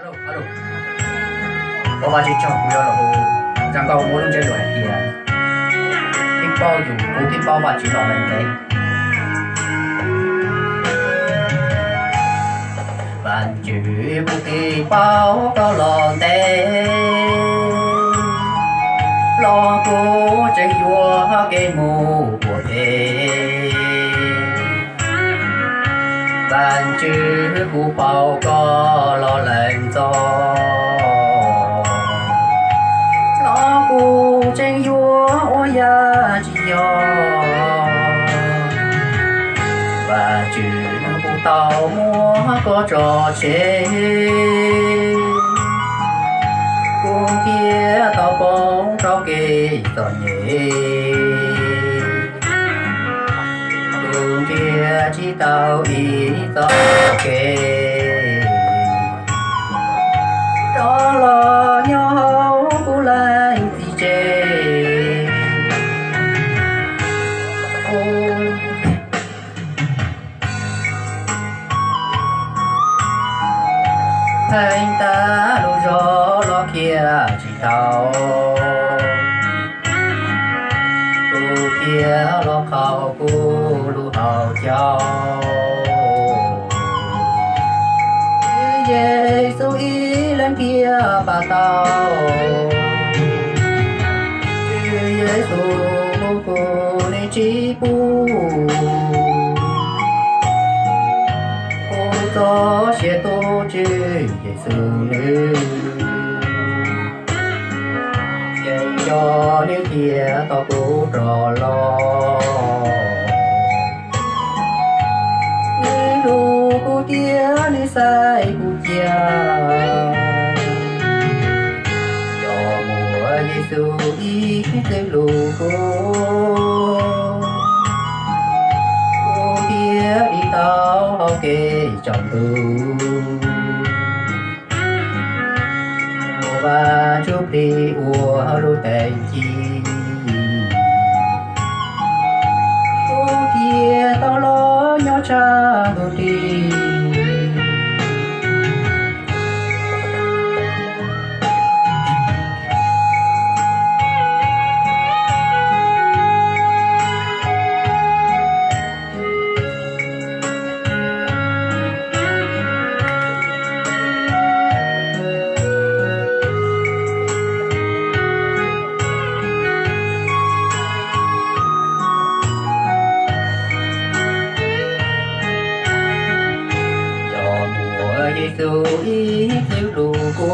Alo, alo. Có ba chị chồng của là hồ rằng câu muốn chơi đuổi tiền. Tin bao dù cố tin bao và chỉ đỏ lên đấy. Bạn chữ cố tin bao có lòn tê. Lo cố chơi vua cái mù của thế. Bạn chữ cố bao có lo lên gió. Lo cố chơi vua ôi ya chỉ yo. Và chữ cố tao mua có trò chơi. Cô kia tao bóng cho kê tỏ nhé. Cô kia chỉ tao ý tao kê. Đó là nhau cô lại gì chê. Anh ta lô gió lo kia chỉ tao. Cô kia lo khảo cô lô hào cháu. Giê-xu ý lên kia bà tao. Giê-xu cô nên chỉ bù. Cô gió sẽ tô chứ Giê-xu nữ. Giê cho nếu kia tao cố trò lo. Nếu lù cô kia nếu sai cô chia. Cho mùa Giê-xu ý cái lù cô. Cô kia đi tao hao kê chồng tu. Và chúc đi ua lô tên chi. Cô kia tao lo nhỏ cha đồ đi. Giê-xu ý thiếu đủ cô.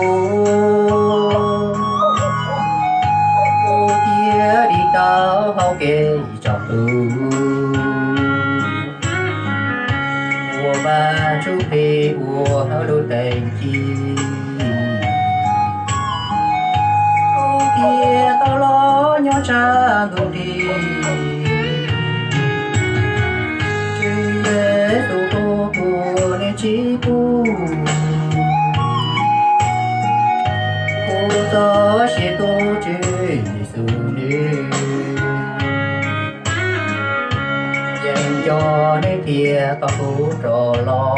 Cô kia đi tao hao kê chọn tu. Ua ba chú phê ua hao đôi tên chi. Cô kia tao lo nhỏ cha đồ đi. Chứ Giê-xu cô nên chỉ bù. Cô gió sẽ tô chứ Giê-xu nữ. Dành cho nên kia tao cố trò lo.